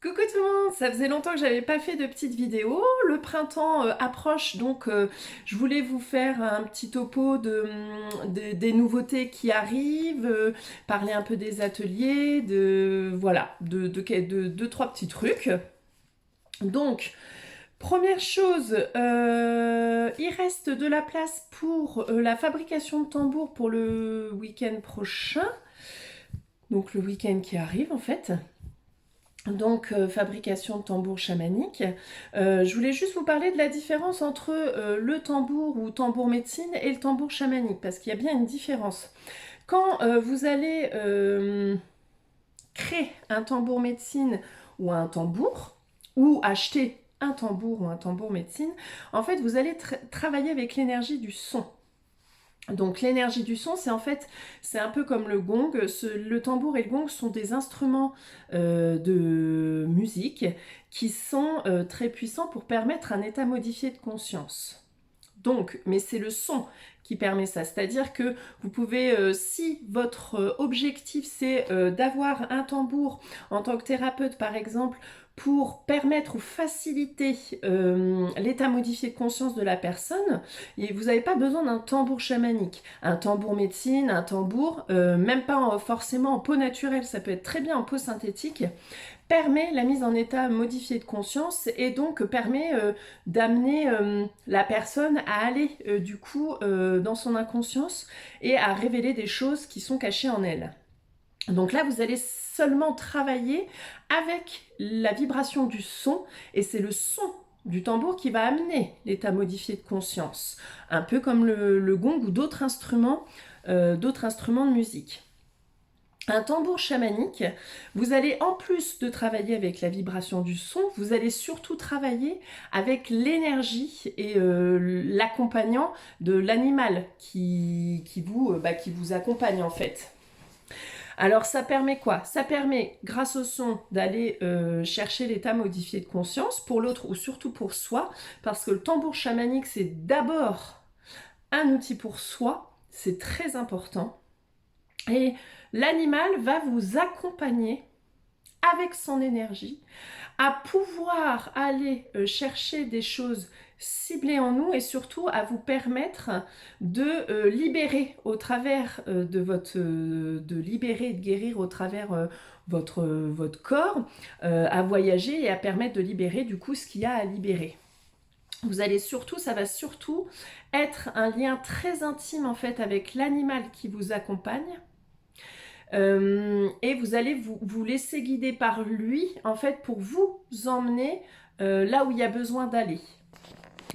Coucou tout le monde, ça faisait longtemps que j'avais pas fait de petites vidéos. Le printemps approche, donc je voulais vous faire un petit topo des nouveautés qui arrivent, parler un peu des ateliers, voilà, de deux, trois petits trucs. Donc, première chose, il reste de la place pour la fabrication de tambours pour le week-end prochain, donc le week-end qui arrive en fait. Donc, fabrication de tambours chamaniques. Je voulais juste vous parler de la différence entre le tambour ou tambour médecine et le tambour chamanique, parce qu'il y a bien une différence. Quand vous allez créer un tambour médecine ou un tambour, ou acheter un tambour ou un tambour médecine, en fait, vous allez travailler avec l'énergie du son. Donc l'énergie du son, c'est en fait, c'est un peu comme le gong. Le tambour et le gong sont des instruments de musique qui sont très puissants pour permettre un état modifié de conscience. Donc, mais c'est le son qui permet ça. C'est-à-dire que vous pouvez, si votre objectif c'est d'avoir un tambour en tant que thérapeute par exemple, pour permettre ou faciliter l'état modifié de conscience de la personne, et vous n'avez pas besoin d'un tambour chamanique, un tambour médecine, un tambour, même pas forcément en peau naturelle, ça peut être très bien en peau synthétique, permet la mise en état modifié de conscience et donc permet d'amener la personne à aller du coup dans son inconscience et à révéler des choses qui sont cachées en elle. Donc là, vous allez seulement travailler avec la vibration du son et c'est le son du tambour qui va amener l'état modifié de conscience, un peu comme le gong ou d'autres instruments de musique. Un tambour chamanique, vous allez en plus de travailler avec la vibration du son, vous allez surtout travailler avec l'énergie et l'accompagnant de l'animal qui vous accompagne en fait. Alors ça permet quoi? Ça permet, grâce au son, d'aller chercher l'état modifié de conscience pour l'autre ou surtout pour soi, parce que le tambour chamanique, c'est d'abord un outil pour soi, c'est très important. Et l'animal va vous accompagner avec son énergie à pouvoir aller chercher des choses ciblées en nous et surtout à vous permettre de libérer au travers de libérer et de guérir au travers votre corps, à voyager et à permettre de libérer du coup ce qu'il y a à libérer. Vous allez surtout, ça va surtout être un lien très intime en fait avec l'animal qui vous accompagne. Et vous allez vous laisser guider par lui en fait pour vous emmener là où il y a besoin d'aller.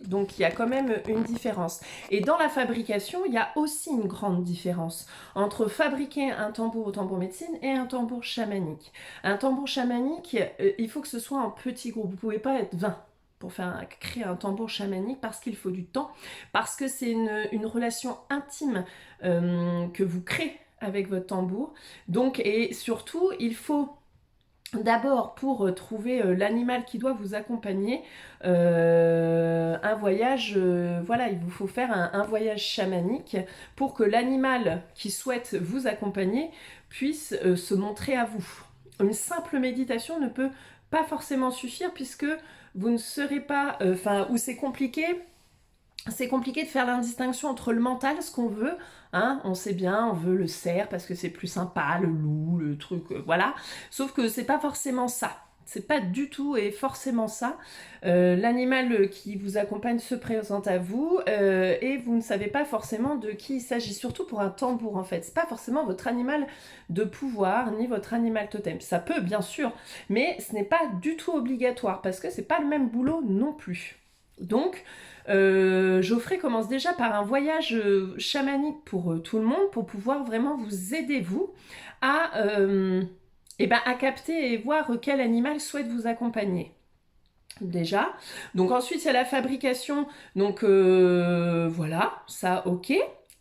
Donc il y a quand même une différence. Et dans la fabrication, il y a aussi une grande différence entre fabriquer un tambour au tambour médecine et un tambour chamanique. Un tambour chamanique, il faut que ce soit en petit groupe. Vous ne pouvez pas être 20 pour créer un tambour chamanique parce qu'il faut du temps, parce que c'est une relation intime que vous créez avec votre tambour. Donc, et surtout, il faut d'abord, pour trouver l'animal qui doit vous accompagner, un voyage, voilà, il vous faut faire un voyage chamanique pour que l'animal qui souhaite vous accompagner puisse se montrer à vous. Une simple méditation ne peut pas forcément suffire puisque vous ne serez pas, ou c'est compliqué de faire l'indistinction entre le mental, ce qu'on veut, hein, on sait bien, on veut le cerf parce que c'est plus sympa, le loup, le truc, voilà. Sauf que c'est pas forcément ça. C'est pas du tout et forcément ça. L'animal qui vous accompagne se présente à vous et vous ne savez pas forcément de qui il s'agit, surtout pour un tambour en fait. C'est pas forcément votre animal de pouvoir ni votre animal totem. Ça peut bien sûr, mais ce n'est pas du tout obligatoire parce que c'est pas le même boulot non plus. Donc, Geoffrey commence déjà par un voyage chamanique pour tout le monde pour pouvoir vraiment vous aider, vous, à capter et voir quel animal souhaite vous accompagner. Déjà. Donc ensuite, il y a la fabrication. Donc voilà, ça, ok.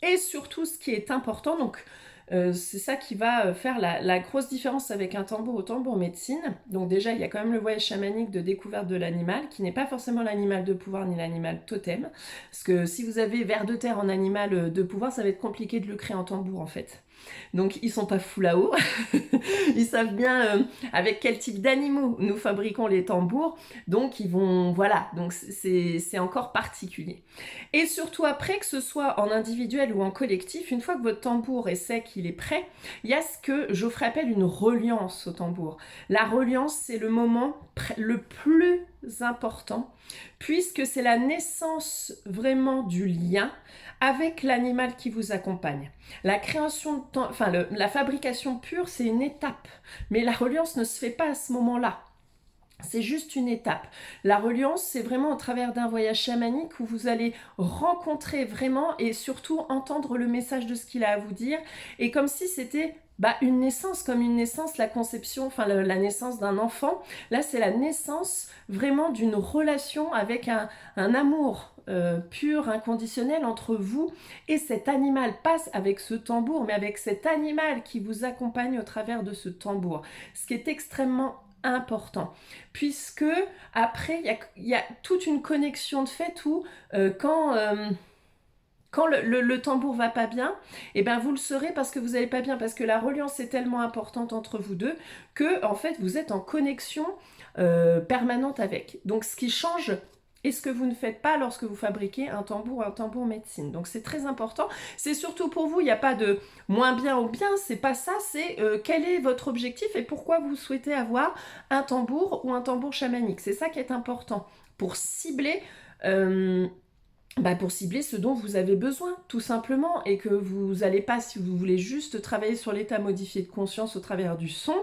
Et surtout, ce qui est important, donc c'est ça qui va faire la grosse différence avec un tambour au tambour médecine. Donc déjà, il y a quand même le voyage chamanique de découverte de l'animal, qui n'est pas forcément l'animal de pouvoir ni l'animal totem. Parce que si vous avez ver de terre en animal de pouvoir, ça va être compliqué de le créer en tambour en fait. Donc ils sont pas fous là-haut, ils savent bien avec quel type d'animaux nous fabriquons les tambours, donc ils vont, voilà, donc c'est encore particulier. Et surtout après, que ce soit en individuel ou en collectif, une fois que votre tambour est sec, il est prêt, il y a ce que Geoffrey appelle une reliance au tambour. La reliance, c'est le moment le plus important, puisque c'est la naissance vraiment du lien avec l'animal qui vous accompagne. La création, la fabrication pure, c'est une étape, mais la reliance ne se fait pas à ce moment-là. C'est juste une étape. La reliance, c'est vraiment au travers d'un voyage chamanique où vous allez rencontrer vraiment et surtout entendre le message de ce qu'il a à vous dire, et comme si c'était une naissance, comme une naissance, la conception, la naissance d'un enfant. Là, c'est la naissance vraiment d'une relation avec un amour pur, inconditionnel entre vous et cet animal. Pas avec ce tambour, mais avec cet animal qui vous accompagne au travers de ce tambour. Ce qui est extrêmement important, puisque après il y a toute une connexion de fait où quand le tambour va pas bien, et ben vous le saurez parce que vous n'allez pas bien, parce que la reliance est tellement importante entre vous deux que en fait vous êtes en connexion permanente avec. Donc ce qui change et ce que vous ne faites pas lorsque vous fabriquez un tambour médecine. Donc c'est très important. C'est surtout pour vous, il n'y a pas de moins bien ou bien, c'est pas ça, c'est quel est votre objectif et pourquoi vous souhaitez avoir un tambour ou un tambour chamanique. C'est ça qui est important pour cibler pour cibler ce dont vous avez besoin, tout simplement, et que vous n'allez pas, si vous voulez juste travailler sur l'état modifié de conscience au travers du son,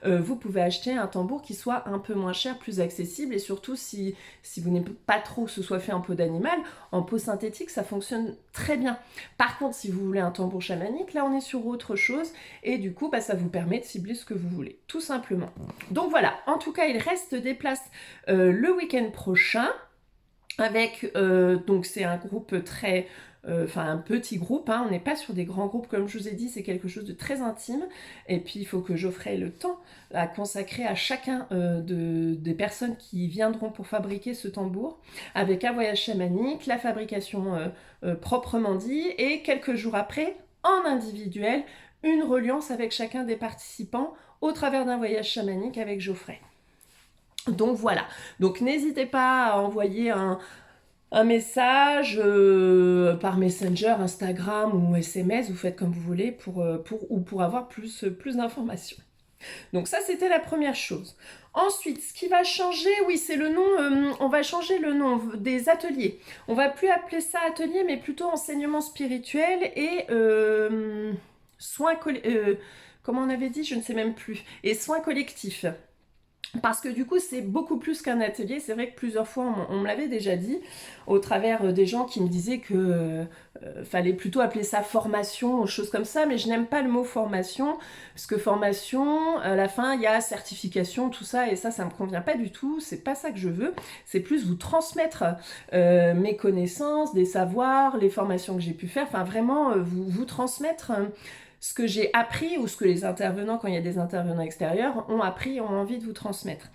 vous pouvez acheter un tambour qui soit un peu moins cher, plus accessible, et surtout si vous n'aimez pas trop que ce soit fait en peau d'animal, en peau synthétique, ça fonctionne très bien. Par contre, si vous voulez un tambour chamanique, là on est sur autre chose, et du coup, ça vous permet de cibler ce que vous voulez, tout simplement. Donc voilà, en tout cas, il reste des places le week-end prochain, avec, donc c'est un groupe très, un petit groupe, hein, on n'est pas sur des grands groupes comme je vous ai dit, c'est quelque chose de très intime, et puis il faut que j'offre le temps à consacrer à chacun des personnes qui viendront pour fabriquer ce tambour, avec un voyage chamanique, la fabrication proprement dit, et quelques jours après, en individuel, une reliance avec chacun des participants au travers d'un voyage chamanique avec Geoffrey. Donc voilà, donc n'hésitez pas à envoyer un message par Messenger, Instagram ou SMS, vous faites comme vous voulez pour avoir plus d'informations. Donc ça, c'était la première chose. Ensuite, ce qui va changer, oui, c'est le nom, on va changer le nom des ateliers. On va plus appeler ça atelier, mais plutôt enseignement spirituel et soins, comment on avait dit, je ne sais même plus, et soins collectifs. Parce que du coup, c'est beaucoup plus qu'un atelier. C'est vrai que plusieurs fois, on me l'avait déjà dit, au travers des gens qui me disaient que fallait plutôt appeler ça formation ou choses comme ça, mais je n'aime pas le mot formation, parce que formation, à la fin, il y a certification, tout ça, et ça me convient pas du tout. C'est pas ça que je veux. C'est plus vous transmettre mes connaissances, des savoirs, les formations que j'ai pu faire, enfin vraiment vous transmettre ce que j'ai appris ou ce que les intervenants, quand il y a des intervenants extérieurs, ont appris et ont envie de vous transmettre.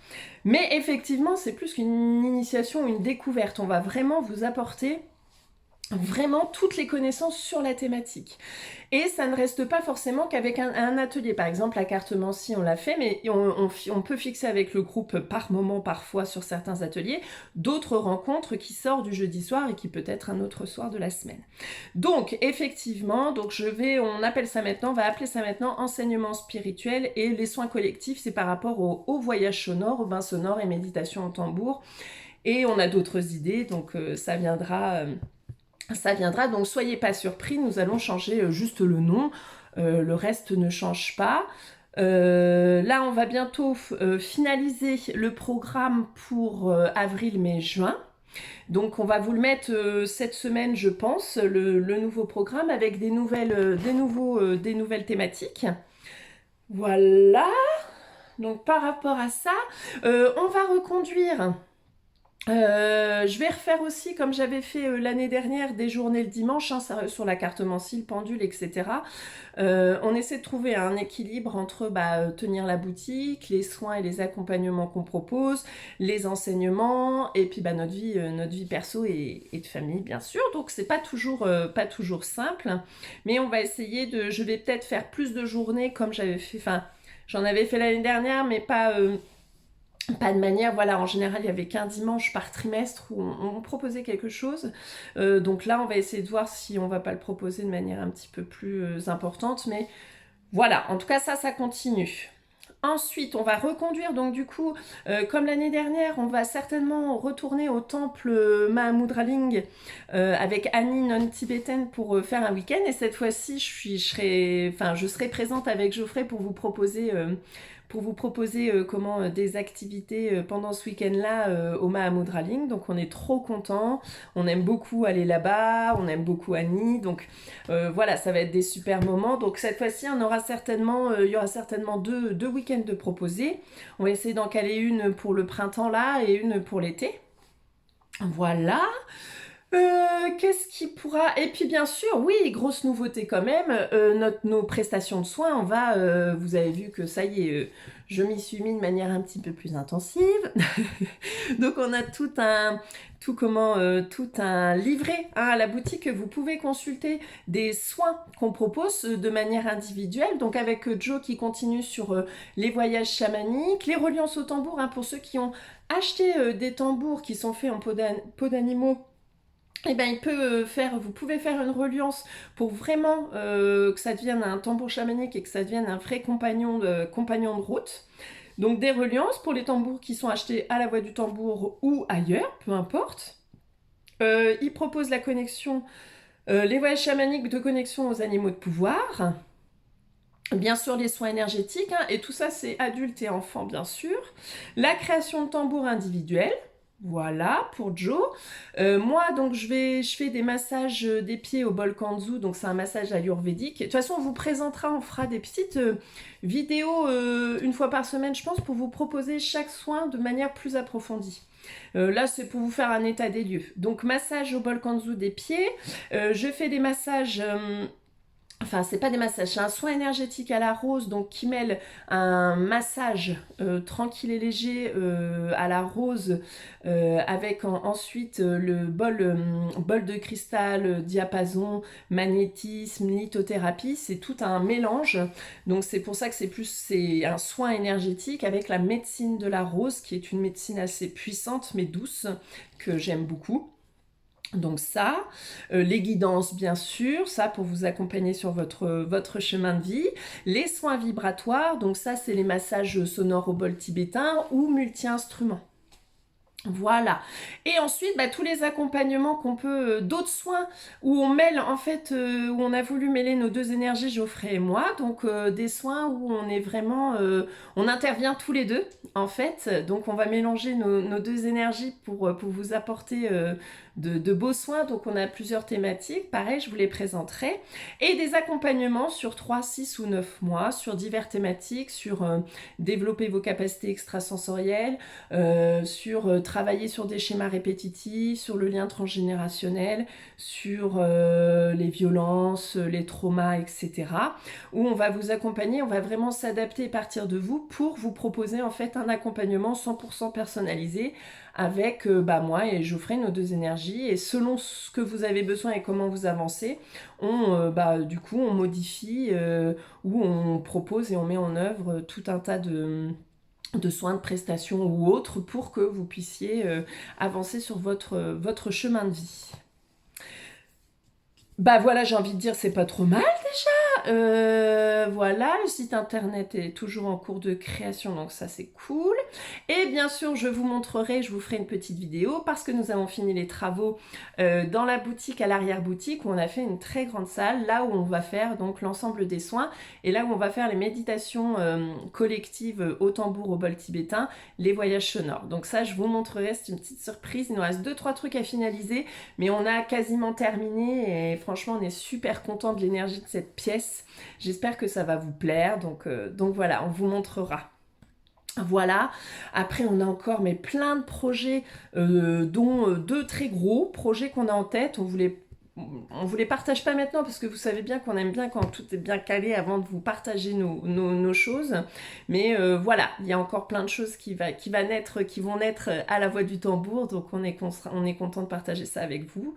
Mais effectivement, c'est plus qu'une initiation ou une découverte. On va vraiment vous apporter vraiment toutes les connaissances sur la thématique. Et ça ne reste pas forcément qu'avec un atelier. Par exemple, la cartomancie, on l'a fait, mais on peut fixer avec le groupe par moment, parfois, sur certains ateliers, d'autres rencontres qui sortent du jeudi soir et qui peut être un autre soir de la semaine. Donc, effectivement, on va appeler ça maintenant enseignement spirituel, et les soins collectifs, c'est par rapport au voyage sonore, au bain sonore et méditation au tambour. Et on a d'autres idées, donc ça viendra, donc soyez pas surpris, nous allons changer juste le nom, le reste ne change pas. Là, on va bientôt finaliser le programme pour avril, mai, juin. Donc on va vous le mettre cette semaine, je pense, le nouveau programme avec des nouvelles thématiques. Voilà. Donc par rapport à ça, on va reconduire Je vais refaire aussi, comme j'avais fait l'année dernière, des journées le dimanche, hein, sur la carte mensile, pendule, etc. On essaie de trouver un équilibre entre tenir la boutique, les soins et les accompagnements qu'on propose, les enseignements, et puis notre vie perso et de famille, bien sûr. Donc c'est pas toujours simple, mais on va essayer de... Je vais peut-être faire plus de journées comme j'avais fait... Enfin, j'en avais fait l'année dernière, mais pas de manière, voilà, en général, il n'y avait qu'un dimanche par trimestre où on proposait quelque chose. Donc là, on va essayer de voir si on ne va pas le proposer de manière un petit peu plus importante. Mais voilà, en tout cas, ça continue. Ensuite, on va reconduire, donc du coup, comme l'année dernière, on va certainement retourner au temple Mahamudra-Ling avec Annie non-tibétaine pour faire un week-end. Et cette fois-ci, je serai présente avec Geoffrey pour vous proposer des activités pendant ce week-end-là au Mahamudra-Ling. Donc on est trop contents, on aime beaucoup aller là-bas, on aime beaucoup Annie. Donc voilà, ça va être des super moments. Donc cette fois-ci, il y aura certainement deux week-ends de proposés. On va essayer d'en caler une pour le printemps là et une pour l'été. Voilà. Qu'est-ce qui pourra... Et puis bien sûr, oui, grosse nouveauté quand même, nos prestations de soins, vous avez vu que ça y est, je m'y suis mis de manière un petit peu plus intensive. Donc on a tout un livret à la boutique que vous pouvez consulter des soins qu'on propose de manière individuelle. Donc avec Joe qui continue sur les voyages chamaniques, les reliances au tambour, hein, pour ceux qui ont acheté des tambours qui sont faits en peau d'animaux. Eh ben, vous pouvez faire une reliance pour vraiment que ça devienne un tambour chamanique et que ça devienne un vrai compagnon de route. Donc des reliances pour les tambours qui sont achetés à la Voix du Tambour ou ailleurs, peu importe. Il propose la connexion, les voyages chamaniques de connexion aux animaux de pouvoir. Bien sûr, les soins énergétiques, hein, et tout ça, c'est adultes et enfants, bien sûr. La création de tambours individuels. Voilà, pour Joe. Moi, donc, je fais des massages des pieds au bol kanzu, donc c'est un massage ayurvédique. De toute façon, on vous présentera, on fera des petites vidéos une fois par semaine, je pense, pour vous proposer chaque soin de manière plus approfondie. Là, c'est pour vous faire un état des lieux. Donc, massage au bol kanzu des pieds. Je fais des massages... Enfin, c'est pas des massages, c'est un soin énergétique à la rose, donc qui mêle un massage tranquille et léger à la rose, avec ensuite le bol de cristal, diapason, magnétisme, lithothérapie. C'est tout un mélange. Donc c'est pour ça que c'est un soin énergétique avec la médecine de la rose, qui est une médecine assez puissante mais douce, que j'aime beaucoup. Donc ça, les guidances bien sûr, ça pour vous accompagner sur votre chemin de vie, les soins vibratoires, donc ça c'est les massages sonores au bol tibétain ou multi-instruments. Voilà. Et ensuite, tous les accompagnements qu'on peut, d'autres soins où on mêle en fait, où on a voulu mêler nos deux énergies, Geoffrey et moi. Donc des soins où on est vraiment, on intervient tous les deux en fait. Donc on va mélanger nos deux énergies pour vous apporter de beaux soins. Donc on a plusieurs thématiques. Pareil, je vous les présenterai. Et des accompagnements sur 3, 6 ou 9 mois sur diverses thématiques, sur développer vos capacités extrasensorielles, sur travailler sur des schémas répétitifs, sur le lien transgénérationnel, sur les violences, les traumas, etc. Où on va vous accompagner, on va vraiment s'adapter et partir de vous pour vous proposer en fait un accompagnement 100% personnalisé avec moi et Geoffrey, nos deux énergies, et selon ce que vous avez besoin et comment vous avancez, du coup on modifie ou on propose et on met en œuvre tout un tas de soins, de prestations ou autres pour que vous puissiez avancer sur votre chemin de vie. Voilà, j'ai envie de dire, c'est pas trop mal déjà. Voilà, le site internet est toujours en cours de création, donc ça c'est cool. Et bien sûr, je vous ferai une petite vidéo parce que nous avons fini les travaux dans la boutique, à l'arrière-boutique, où on a fait une très grande salle, là où on va faire donc l'ensemble des soins, et là où on va faire les méditations collectives au tambour, au bol tibétain, les voyages sonores. Donc ça, je vous montrerai, c'est une petite surprise. Il nous reste 2-3 trucs à finaliser, mais on a quasiment terminé, et franchement, on est super content de l'énergie de cette pièce. J'espère que ça va vous plaire, donc voilà, on vous montrera. Voilà, après on a encore mais plein de projets, dont deux très gros projets qu'on a en tête. On vous les partage pas maintenant parce que vous savez bien qu'on aime bien quand tout est bien calé avant de vous partager nos choses. Mais voilà, il y a encore plein de choses qui vont naître à la voix du tambour. Donc on est content de partager ça avec vous.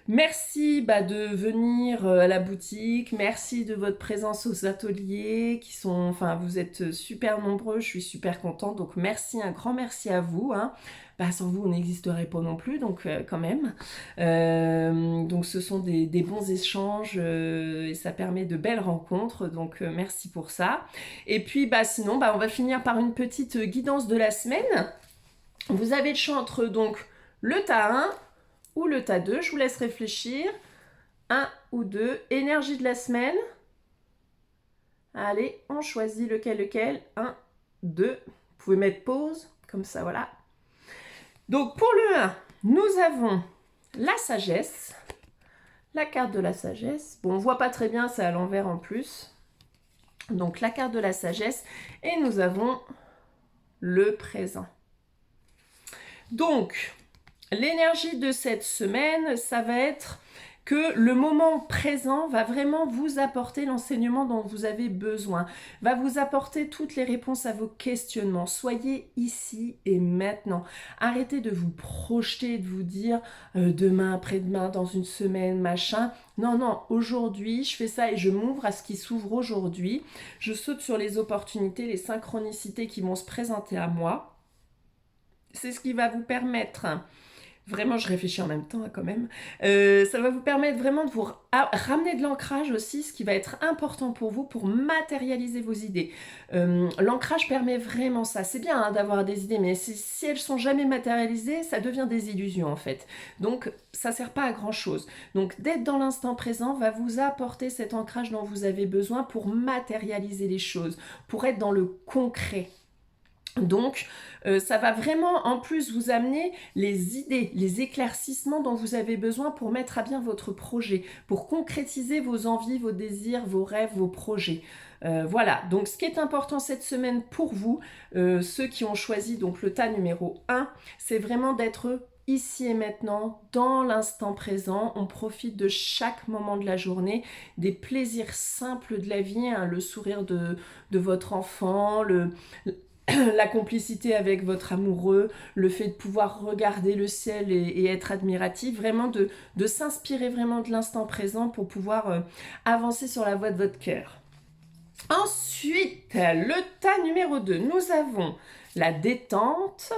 Merci de venir à la boutique, merci de votre présence aux ateliers enfin vous êtes super nombreux, je suis super contente, donc merci, un grand merci à vous, hein. Sans vous on n'existerait pas non plus, donc quand même. Donc ce sont des bons échanges et ça permet de belles rencontres, donc merci pour ça. Et puis sinon on va finir par une petite guidance de la semaine. Vous avez le choix entre donc le tas 1 ou le tas 2, je vous laisse réfléchir. 1 ou 2, énergie de la semaine. Allez, on choisit lequel. 1, 2. Vous pouvez mettre pause, comme ça, voilà. Donc pour le 1, nous avons la sagesse. La carte de la sagesse. Bon, on ne voit pas très bien, c'est à l'envers en plus. Donc la carte de la sagesse. Et nous avons le présent. Donc, l'énergie de cette semaine, ça va être que le moment présent va vraiment vous apporter l'enseignement dont vous avez besoin, va vous apporter toutes les réponses à vos questionnements. Soyez ici et maintenant. Arrêtez de vous projeter, de vous dire demain, après-demain, dans une semaine, machin. Non, non, aujourd'hui, je fais ça et je m'ouvre à ce qui s'ouvre aujourd'hui. Je saute sur les opportunités, les synchronicités qui vont se présenter à moi. C'est ce qui va vous permettre, vraiment je réfléchis en même temps quand même, ça va vous permettre vraiment de vous ramener de l'ancrage aussi, ce qui va être important pour vous pour matérialiser vos idées. L'ancrage permet vraiment ça, c'est bien d'avoir des idées, mais si elles sont jamais matérialisées, ça devient des illusions en fait. Donc ça sert pas à grand chose. Donc d'être dans l'instant présent va vous apporter cet ancrage dont vous avez besoin pour matérialiser les choses, pour être dans le concret. Donc, ça va vraiment en plus vous amener les idées, les éclaircissements dont vous avez besoin pour mettre à bien votre projet, pour concrétiser vos envies, vos désirs, vos rêves, vos projets. Voilà, donc ce qui est important cette semaine pour vous, ceux qui ont choisi donc le tas numéro 1, c'est vraiment d'être ici et maintenant, dans l'instant présent. On profite de chaque moment de la journée, des plaisirs simples de la vie, hein, le sourire de votre enfant, la complicité avec votre amoureux, le fait de pouvoir regarder le ciel et être admiratif, vraiment de s'inspirer vraiment de l'instant présent pour pouvoir avancer sur la voie de votre cœur. Ensuite, le tas numéro 2, nous avons la détente.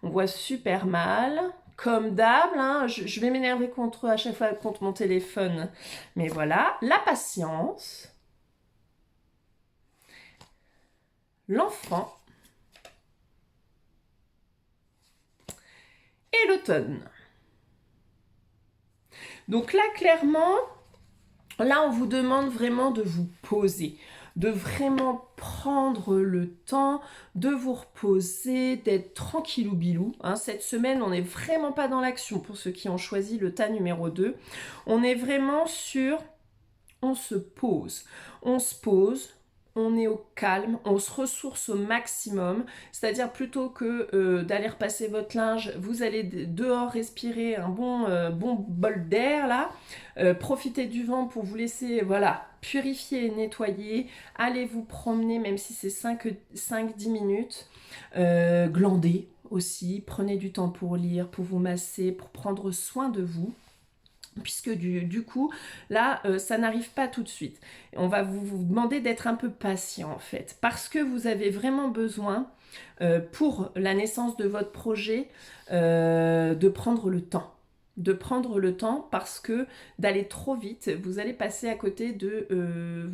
On voit super mal. Comme d'hab, hein, je vais m'énerver à chaque fois contre mon téléphone. Mais voilà, la patience. L'enfant et l'automne. Donc là, clairement, là, on vous demande vraiment de vous poser, de vraiment prendre le temps de vous reposer, d'être tranquillou bilou. Hein. Cette semaine, on n'est vraiment pas dans l'action pour ceux qui ont choisi le tas numéro 2. On est vraiment sur, on se pose, on est au calme, on se ressource au maximum, c'est-à-dire plutôt que d'aller repasser votre linge, vous allez dehors respirer un bon bol d'air là, profitez du vent pour vous laisser purifier et nettoyer, allez vous promener même si c'est 5-10 minutes, glandez aussi, prenez du temps pour lire, pour vous masser, pour prendre soin de vous. Puisque du coup, là, ça n'arrive pas tout de suite. On va vous demander d'être un peu patient, en fait, parce que vous avez vraiment besoin, pour la naissance de votre projet, de prendre le temps. De prendre le temps parce que d'aller trop vite, vous allez passer à côté de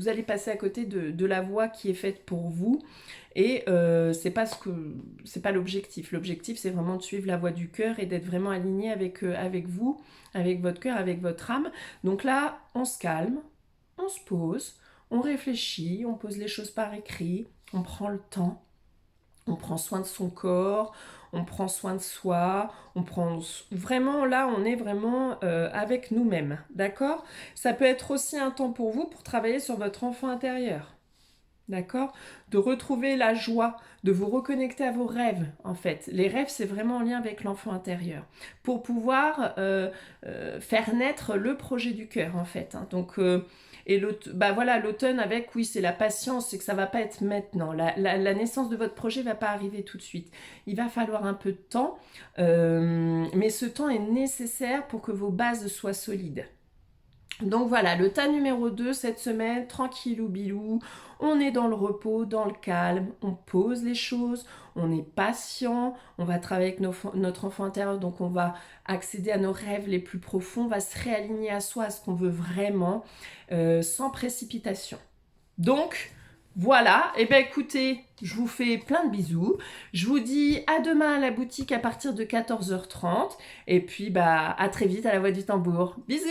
la voie qui est faite pour vous. Et c'est pas l'objectif. L'objectif, c'est vraiment de suivre la voie du cœur et d'être vraiment aligné avec vous, avec votre cœur, avec votre âme. Donc là, on se calme, on se pose, on réfléchit, on pose les choses par écrit, on prend le temps, on prend soin de son corps, on prend soin de soi, on prend vraiment, là, on est vraiment avec nous-mêmes, d'accord ? Ça peut être aussi un temps pour vous pour travailler sur votre enfant intérieur. d'accord? De retrouver la joie, de vous reconnecter à vos rêves, en fait. Les rêves, c'est vraiment en lien avec l'enfant intérieur, pour pouvoir faire naître le projet du cœur, en fait. Hein. Donc, et bah voilà, l'automne avec, oui, c'est la patience, c'est que ça va pas être maintenant. La naissance de votre projet va pas arriver tout de suite. Il va falloir un peu de temps, mais ce temps est nécessaire pour que vos bases soient solides. Donc voilà, le tas numéro 2 cette semaine, tranquillou bilou, on est dans le repos, dans le calme, on pose les choses, on est patient, on va travailler avec notre enfant intérieur, donc on va accéder à nos rêves les plus profonds, on va se réaligner à soi, à ce qu'on veut vraiment, sans précipitation. Donc, voilà, et bien écoutez, je vous fais plein de bisous, je vous dis à demain à la boutique à partir de 14h30, et puis bah à très vite à la Voix du Tambour. Bisous!